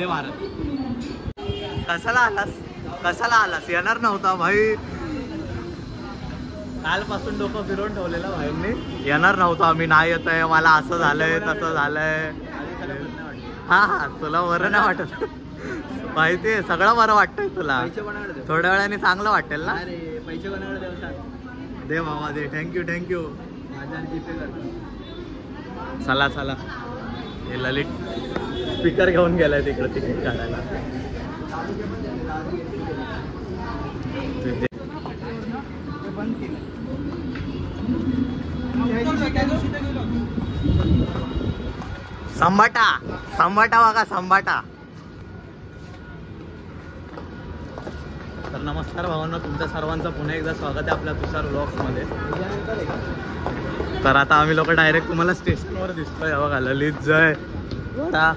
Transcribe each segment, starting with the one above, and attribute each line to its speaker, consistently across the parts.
Speaker 1: वंदे भारत. कशाला आलास येणार नव्हता भाई. कालपासून डोकं फिरवून ठेवलेलं भाईंनी. येणार नव्हतं आम्ही. नाही येत आहे मला, असं झालंय तसं झालंय. हा तुला बरं नाही वाटत माहिती आहे. सगळं बरं वाटतंय तुला. थोड्या वेळाने चांगलं वाटेल ना.
Speaker 2: पैसे कोणाकडे
Speaker 1: दे बाबा दे. थँक्यू. चला हे ललित स्पीकर घेऊन गेलाय तिकडे तिकीट काढायला. संभाटा बघा संभाटा. तर नमस्कार भावांनो, तुमच्या सर्वांचं पुन्हा एकदा स्वागत आहे आपल्या तुषार व्लॉग्समध्ये. तर आता आम्ही लोक डायरेक्ट तुम्हाला स्टेशनवर दिसतोय. बघा ललित जय वडा.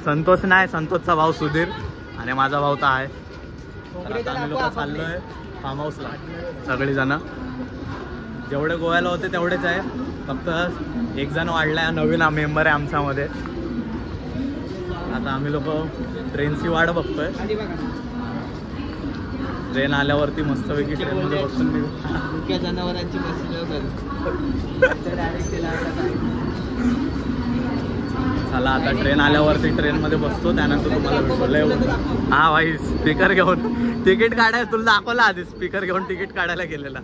Speaker 1: संतोष नाही, संतोषचा भाऊ सुधीर आणि माझा भाऊ तर आहे. तर आता आम्ही लोक चाललोय फार्म हाऊसला सगळी जण. जेवढे गोव्याला होते तेवढेच आहे, फक्त एक जण वाढलाय, नवीन मेंबर आहे आमच्यामध्ये. आता आम्ही लोक ट्रेनची वाट बघतोय. ट्रेन आल्यावरती मस्तपैकी ट्रेनमध्ये बसून निघू.
Speaker 2: जनावरांची
Speaker 1: चला आता ट्रेन आल्यावरती ट्रेनमध्ये बसतो, त्यानंतर तुम्हाला भेटवलंय. हा भाई स्पीकर घेऊन तिकीट काढायला तुला दाखवलं आधी. स्पीकर घेऊन तिकीट काढायला गेलेला.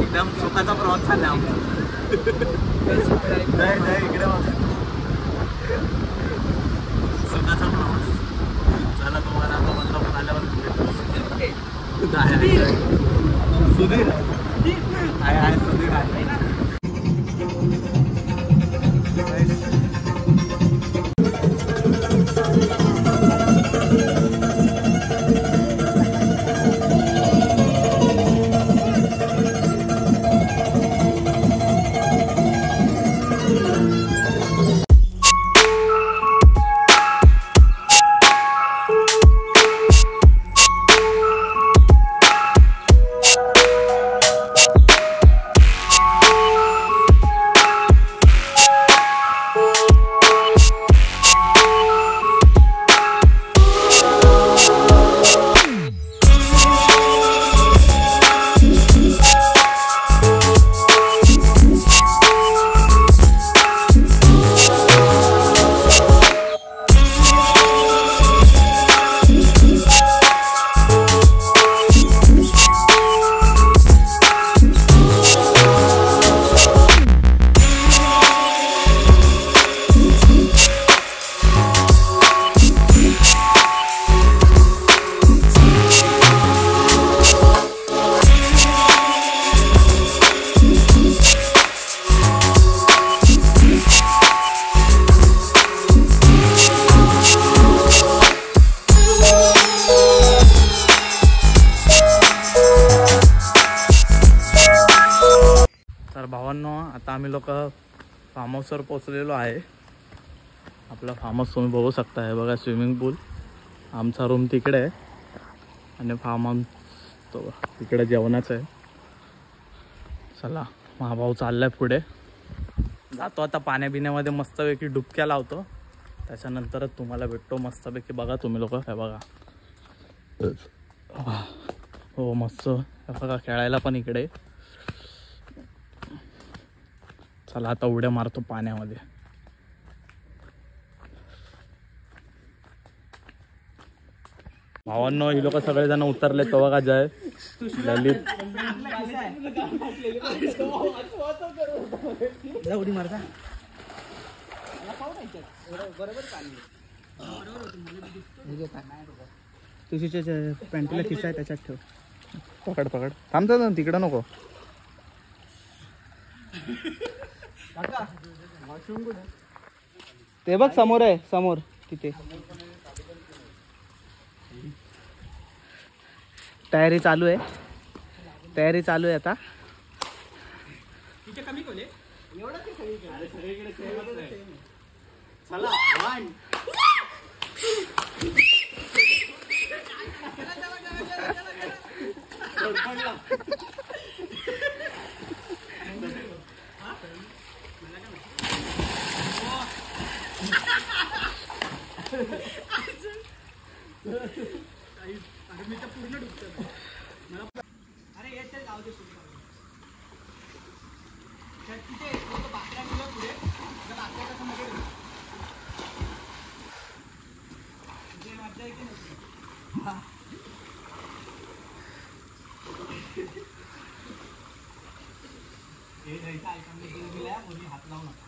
Speaker 1: एकदम सुखाचा प्रवास झाला आमचा. इकडे सुखाचा प्रवास. चला तुम्हाला आता बंद आल्यावर सुधीर आहे सुधीर आहे. भावांनो आता आम्ही लोक फार्म हाऊसवर पोचलेलो आहे. आपला फार्म हाऊस तुम्ही बघू शकता. आहे बघा स्विमिंग पूल. आमचा रूम तिकडे आहे आणि फार्म हाऊस तो तिकडे जेवणाचं आहे. चला महाभाऊ चाललाय पुढे. जातो आता पाण्याबिण्यामध्ये मस्तपैकी डुबक्या लावतो, त्याच्यानंतरच तुम्हाला भेटतो मस्तपैकी. बघा तुम्ही लोक हे बघा. हो मस्त बघा खेळायला पण इकडे. चला आता उड्या मारतो पाण्यामध्ये. भावांनो ही लोक सगळेजण उतरले. तो बघा जय ललित.
Speaker 2: उडी मारता तुझी पॅन्टीला खिसा आहे त्याच्यात ठेव.
Speaker 1: पकड थांबतो ना तिकडं नको.
Speaker 2: ते बघ समोर आहे, समोर तिथे. तयारी चालू आहे आता.
Speaker 1: हात लावू नका.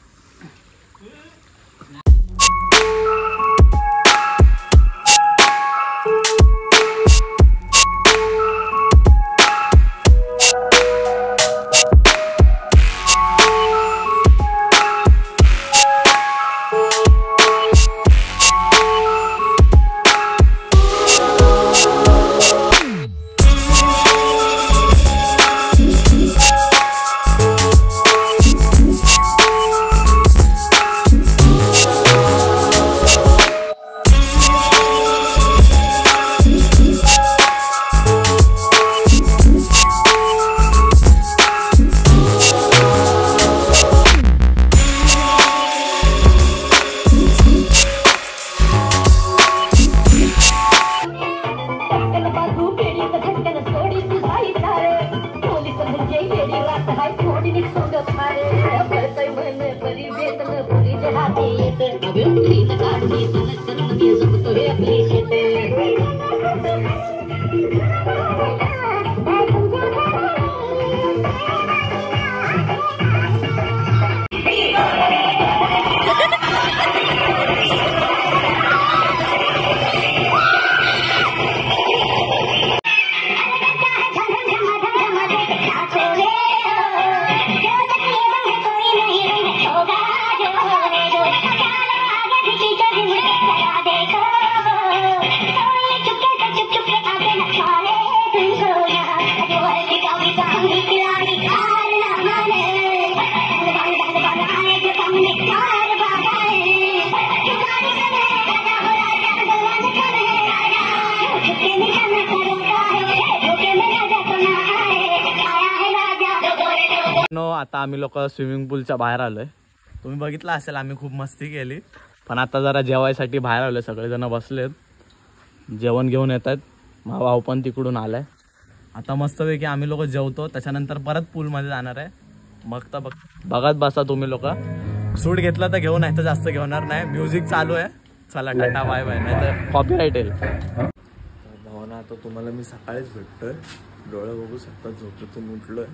Speaker 1: आता आम्ही लोक स्विमिंग पूलच्या बाहेर आलोय. तुम्ही बघितलं असेल आम्ही खूप मस्ती केली. पण आता जरा जेवायसाठी बाहेर आलोय. सगळेजण बसलेत, जेवण घेऊन येतात. माझा भाऊ पण तिकडून आलाय. आता मस्तपैकी आम्ही लोक जेवतो, त्याच्यानंतर परत पूलमध्ये जाणार आहे. मग तर बघत बसा तुम्ही लोक. सूट घेतलं तर घेऊन, नाही तर जास्त घेणार नाही. म्युझिक चालू आहे. चला टाटा बाय बाय, नाही तर कॉपीराइट येईल. भावना आता तुम्हाला मी सकाळीच भेटतोय. डोळे बघू शकता, झोपेतून उठलोय.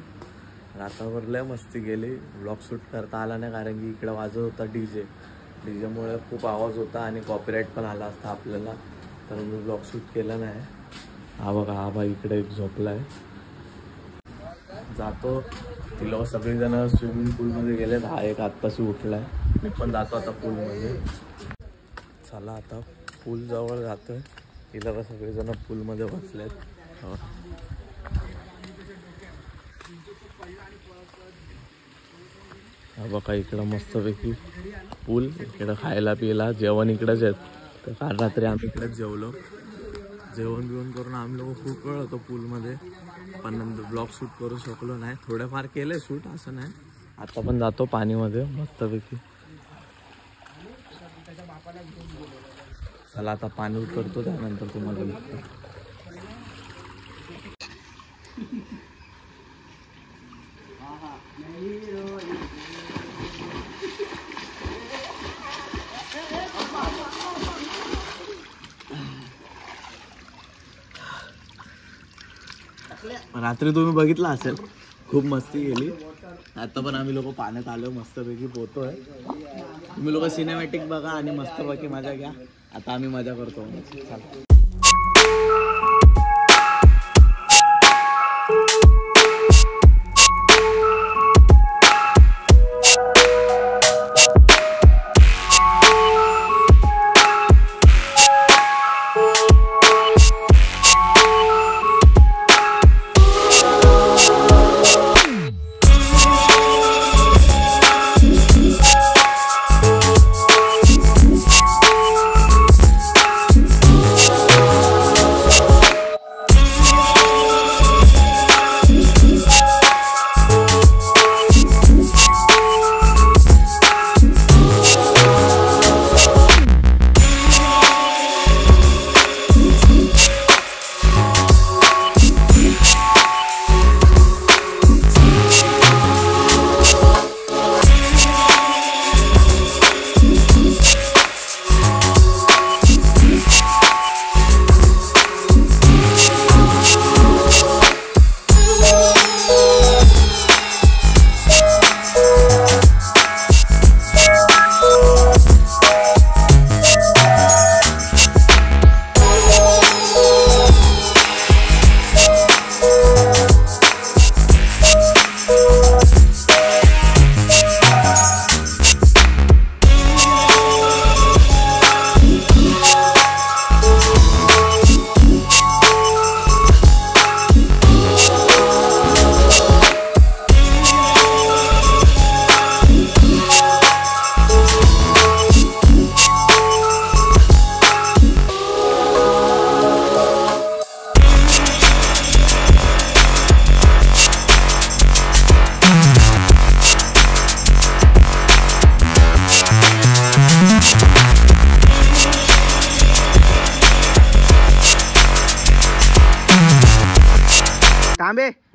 Speaker 1: रात्रभर लय मस्ती गेली. ब्लॉग शूट करता आला नाही, कारण की इकडे वाजत होता डीजेमुळे खूप आवाज होता आणि कॉपीराइट पण आला असता आपल्याला, तर मी ब्लॉग शूट केला नाही. हा बघा, हा भाई इकडे एक झोपलाय. जातो. ती लोक सगळीजण स्विमिंग पूलमध्ये गेलेत. हा एक आत्ताशी उठलाय. मी पण जातो आता पूलमध्ये. चला आता पूल जवळ जातोय. ती लोक सगळेजण पूलमध्ये बसलेत. हा बघा इकडं मस्तपैकी पूल. इकडं खायला पियला जेवण इकडंच आहेत. तर काल रात्री आम्ही इकडेच जेवलो. जेवण बिवण करून आम्ही लोक खूप वेळ होतो पूलमध्ये, पण ब्लॉग शूट करू शकलो नाही. थोडेफार केले शूट, असं नाही. आता पण जातो पाणीमध्ये मस्तपैकी. चला आता पाणी उतरतो, त्यानंतर तुम्हाला दिसतो. रात्री तुम्ही बघितलं असेल, खूप मस्ती केली. आता पण आम्ही लोक पाण्यात आलो, मस्तपैकी पोहतोय. तुम्ही लोक सिनेमॅटिक बघा आणि मस्तपैकी मजा घ्या. आता आम्ही मजा करतो. चला.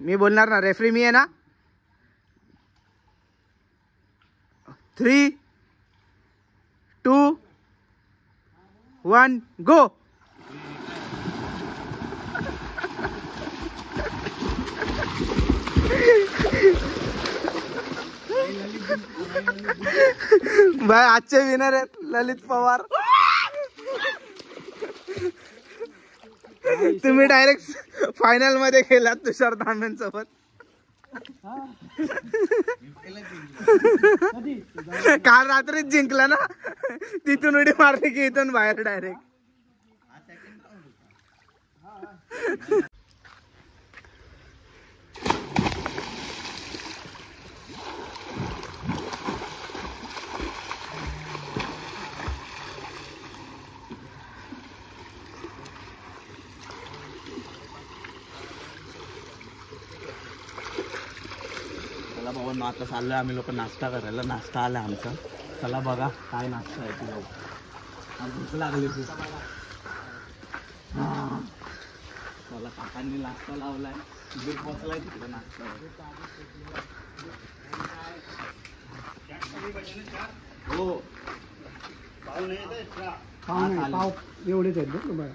Speaker 2: मी बोलणार ना, रेफरी मी आहे ना. 3, 2, 1 गो. भाई आजचे विनर आहेत ललित पवार. तुम्ही डायरेक्ट फायनल मध्ये गेलात तुषार तांब्यांसोबत. काल रात्रीच जिंकला ना, तिथून उडी मारली की इथून बाहेर डायरेक्ट. चला बाबा, आता चाललोय आम्ही लोक नाश्ता करायला. नाश्ता आला आमचा. चला बघा काय नाश्ता आहे तुला. भूक लागली खूप. मला काकांनी नाश्ता लावलाय. दूध पोचलाय तिकडे नाश्ता. हो पाव एवढेच आहेत बघा.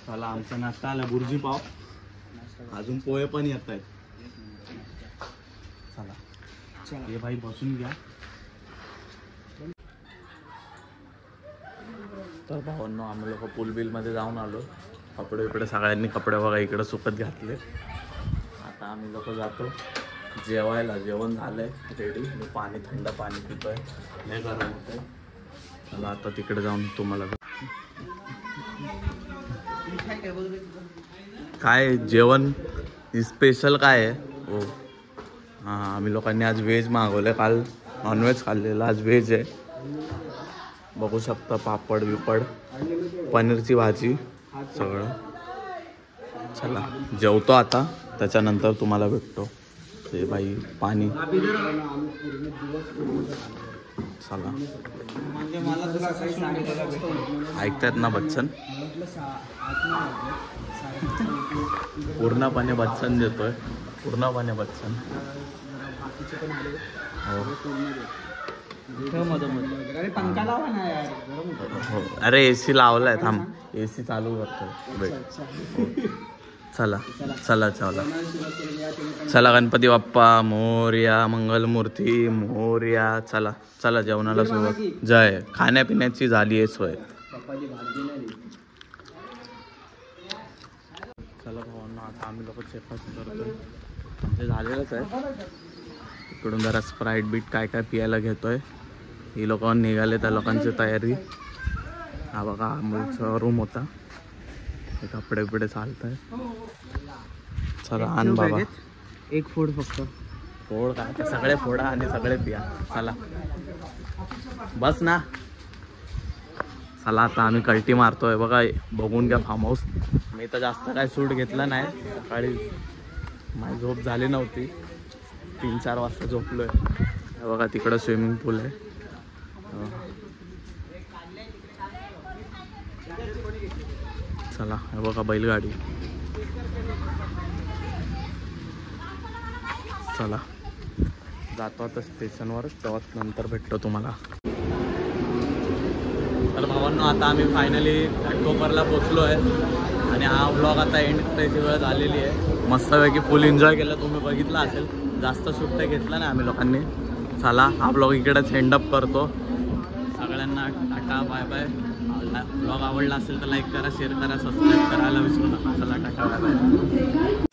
Speaker 2: चला आमचा नाश्ता आला. बुर्जी पाव, अजून पोहे पण येत आहेत. चला ये भाई बसून घ्या. तर भावांनो, आम्ही लोक पूल बिल मध्ये जाऊन आलो. कपडे इकडे सगळ्यांनी कपडे बघा इकडे सुकत घातले. आता आम्ही लोक जातो जेवायला. जेवण झालंय रेडी. मी पाणी, थंड पाणी पितोय. लय गरम होतंय. चला आता तिकडे जाऊन तुम्हाला काय जेवण स्पेशल काय आहे. हो हां, आम्ही लोकांनी आज व्हेज मागवलं. काल नॉनव्हेज खाल्लेलं, आज व्हेज आहे. बघू शकता पापड बिपड, पनीरची भाजी सगळं. चला जेवतो आता, त्याच्यानंतर तुम्हाला भेटतो. ते बाई पाणी. चला ऐकतायत ना बच्चन. पूर्णपणे बच्चन देतोय. पूर्णपणे बच्चन. हो पंखा लावा ना यार. हो अरे एसी लावलाय. थांब एसी चालू करतोय. चला चला चला चला. गणपती बाप्पा मोरया, मंगलमूर्ती मोरया. चला चला जेवणाला सुरुवात. जय. खाण्यापिण्याची झाली आहे सोय. चला भावांना, आता आम्ही लोक चेकआउट करतोय. ते झालेलंच आहे. इकडून जरा स्प्राईट बीट काय काय पियायला घेतोय. ही लोक निघाले, त्या लोकांची तयारी. हा बघा अमूलचा रूम होता. हे कपडे बिपडे चालत आहे. चला आण बाबा. एक फोड फक्त. फोड काय, सगळे फोडा आणि सगळे पिया. चला बस ना. चला आता आम्ही कल्टी मारतोय. बघा बघून घ्या फार्म हाऊस. मी तर जास्त काय सूट घेतला नाही. सकाळी माझी झोप झाली नव्हती. 3-4 वाजता झोपलोय. बघा तिकडं स्विमिंग पूल आहे. चला हे बघा बैलगाडी. चला जातो आता स्टेशनवर. तेव्हा नंतर भेटतो तुम्हाला. तर भावांनो, आता आम्ही फायनली घाटकोपरला पोचलो आहे. आणि हा ब्लॉग आता एंड करायची वेळ झालेली आहे. मस्तपैकी फुल एन्जॉय केलं. तुम्ही बघितला असेल. जास्त शूट काही घेतला नाही आम्ही लोकांनी. चला हा ब्लॉग इकडेच एंडअप करतो. सगळ्यांना टाटा बाय बाय. ब्लॉग आवडला असेल तर लाईक करा, शेअर करा, सबस्क्राईब करायला विसरू नका. चला टाटा बाय बाय.